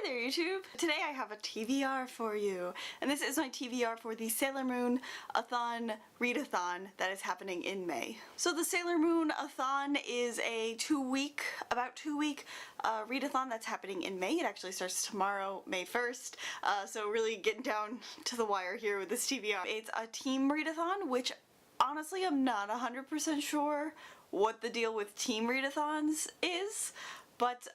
Hi there YouTube! Today I have a TBR for you, and this is my TBR for the Sailor Moon-A-Thon readathon that is happening in May. So the Sailor Moon-A-Thon is a about two week readathon that's happening in May. It actually starts tomorrow, May 1st, so really getting down to the wire here with this TBR. It's a team readathon, which honestly I'm not 100% sure what the deal with team readathons is, but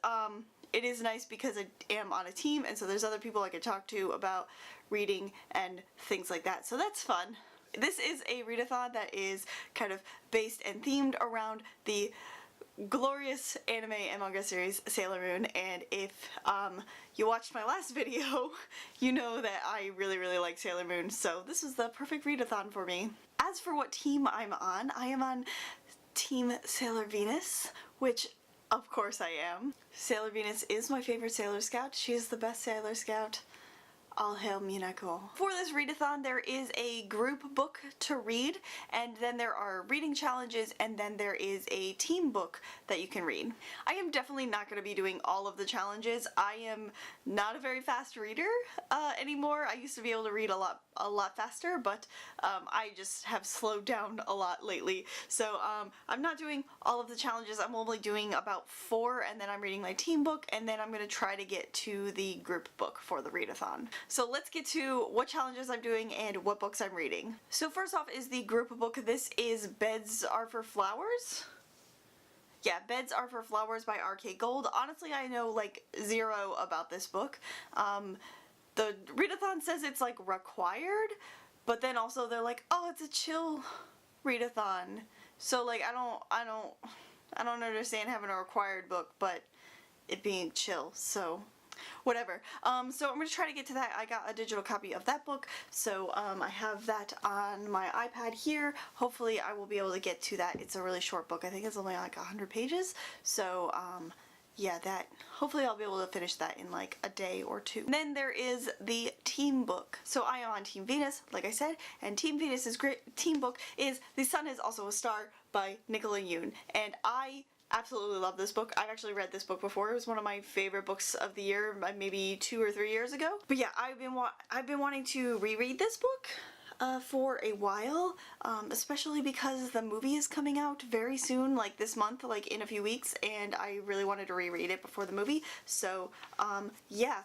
it is nice because I am on a team, and so there's other people I can talk to about reading and things like that, so that's fun. This is a readathon that is kind of based and themed around the glorious anime and manga series Sailor Moon, and if you watched my last video, you know that I really like Sailor Moon, so this is the perfect readathon for me. As for what team I'm on, I am on Team Sailor Venus, which of course I am. Sailor Venus is my favorite Sailor Scout. She is the best Sailor Scout. All hail Minako. For this readathon there is a group book to read, and then there are reading challenges, and then there is a team book that you can read. I am definitely not going to be doing all of the challenges. I am not a very fast reader anymore. I used to be able to read a lot faster, but I just have slowed down a lot lately. So I'm not doing all of the challenges. I'm only doing about 4, and then I'm reading my team book, and then I'm going to try to get to the group book for the readathon. So let's get to what challenges I'm doing and what books I'm reading. So first off is the group book. This is Beds Are for Flowers. Yeah, Beds Are for Flowers by RK Gold. Honestly, I know like zero about this book. The readathon says it's like required, but then also they're like, oh, it's a chill readathon. So like I don't understand having a required book, but it being chill, so whatever. So I'm going to try to get to that. I got a digital copy of that book, so I have that on my iPad here. Hopefully I will be able to get to that. It's a really short book. I think it's only like 100 pages, so yeah, hopefully I'll be able to finish that in like a day or two. And then there is the team book. So I am on Team Venus, like I said, and Team Venus's great team book is The Sun Is Also a Star by Nicola Yoon, and I absolutely love this book. I've actually read this book before. It was one of my favorite books of the year, maybe 2 or 3 years ago. But yeah, I've been wanting to reread this book for a while, especially because the movie is coming out very soon, like this month, like in a few weeks, and I really wanted to reread it before the movie. So yeah,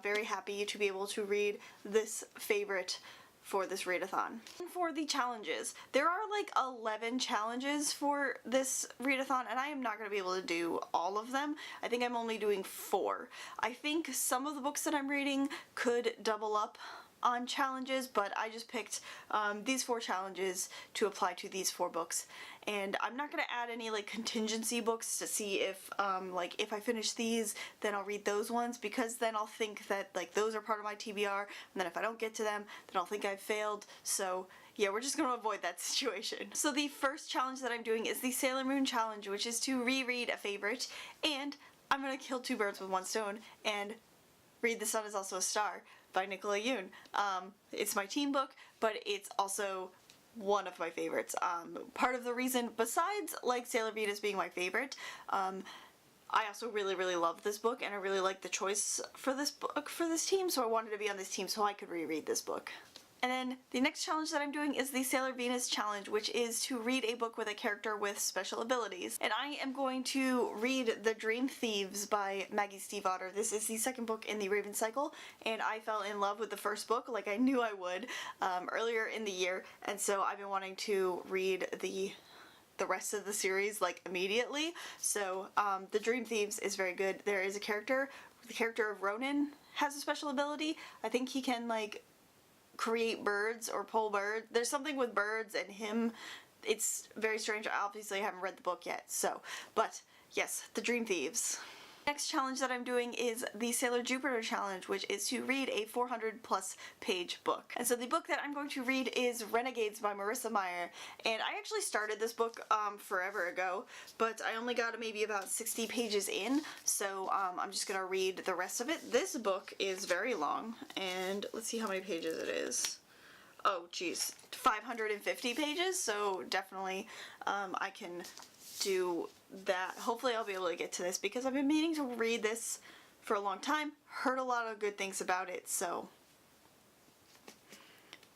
very happy to be able to read this favorite for this readathon. For the challenges, there are like 11 challenges for this readathon, and I am not going to be able to do all of them. I think I'm only doing 4. I think some of the books that I'm reading could double up on challenges, but I just picked these 4 challenges to apply to these 4 books, and I'm not going to add any like contingency books to see if like if I finish these then I'll read those ones, because then I'll think that like those are part of my TBR, and then if I don't get to them then I'll think I've failed. So yeah, we're just going to avoid that situation. So the first challenge that I'm doing is the Sailor Moon challenge, which is to reread a favorite, and I'm going to kill 2 birds with one stone and read The Sun Is Also a Star by Nicola Yoon. It's my team book, but it's also one of my favorites. Part of the reason, besides like Sailor Venus being my favorite, I also really love this book, and I really like the choice for this book for this team, so I wanted to be on this team so I could reread this book. And then the next challenge that I'm doing is the Sailor Venus challenge, which is to read a book with a character with special abilities. And I am going to read The Dream Thieves by Maggie Stiefvater. This is the second book in the Raven cycle, and I fell in love with the first book like I knew I would earlier in the year, and so I've been wanting to read the rest of the series like immediately. So The Dream Thieves is very good. There is a character, the character of Ronan has a special ability. I think he can like create birds or pull birds. There's something with birds and him. It's very strange. Obviously I haven't read the book yet, so, but yes, The Dream Thieves. Next challenge that I'm doing is the Sailor Jupiter challenge, which is to read a 400+ page book. And so the book that I'm going to read is Renegades by Marissa Meyer, and I actually started this book forever ago, but I only got maybe about 60 pages in, so I'm just gonna read the rest of it. This book is very long, and let's see how many pages it is. Oh geez, 550 pages, so definitely I can do that. Hopefully I'll be able to get to this because I've been meaning to read this for a long time, heard a lot of good things about it, so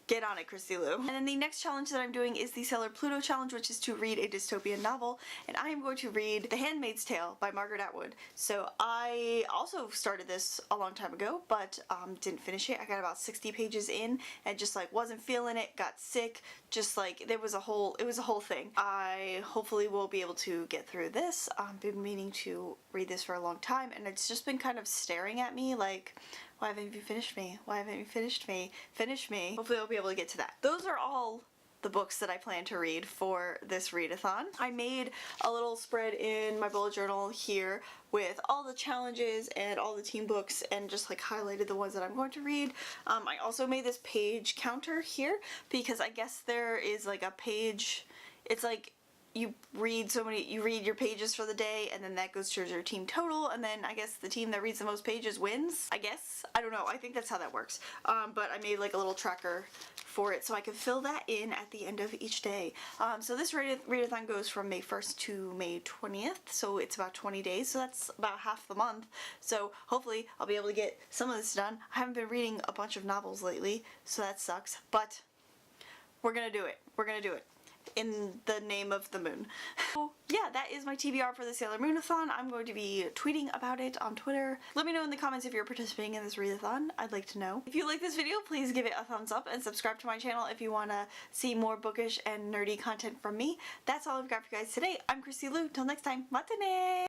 get on it, Christy Lou. And then the next challenge that I'm doing is the Sailor Pluto challenge, which is to read a dystopian novel, and I am going to read The Handmaid's Tale by Margaret Atwood. So I also started this a long time ago, but didn't finish it. I got about 60 pages in and just like wasn't feeling it, got sick, just like it was a whole thing. I hopefully will be able to get through this. I've been meaning to read this for a long time, and it's just been kind of staring at me like, why haven't you finished me? Why haven't you finished me? Finish me. Hopefully I'll be able to get to that. Those are all the books that I plan to read for this readathon. I made a little spread in my bullet journal here with all the challenges and all the team books and just like highlighted the ones that I'm going to read. I also made this page counter here because I guess there is like a page, it's like you read your pages for the day, and then that goes towards your team total, and then I guess the team that reads the most pages wins, I guess. I don't know, I think that's how that works. But I made like a little tracker for it so I could fill that in at the end of each day. So this readathon goes from May 1st to May 20th, so it's about 20 days, so that's about half the month. So hopefully I'll be able to get some of this done. I haven't been reading a bunch of novels lately, so that sucks, but we're gonna do it. We're gonna do it. In the name of the moon. So yeah, that is my TBR for the Sailor Moon-A-Thon. I'm going to be tweeting about it on Twitter. Let me know in the comments if you're participating in this readathon. I'd like to know. If you like this video, please give it a thumbs up and subscribe to my channel if you want to see more bookish and nerdy content from me. That's all I've got for you guys today. I'm Christy Lou. Till next time, matane!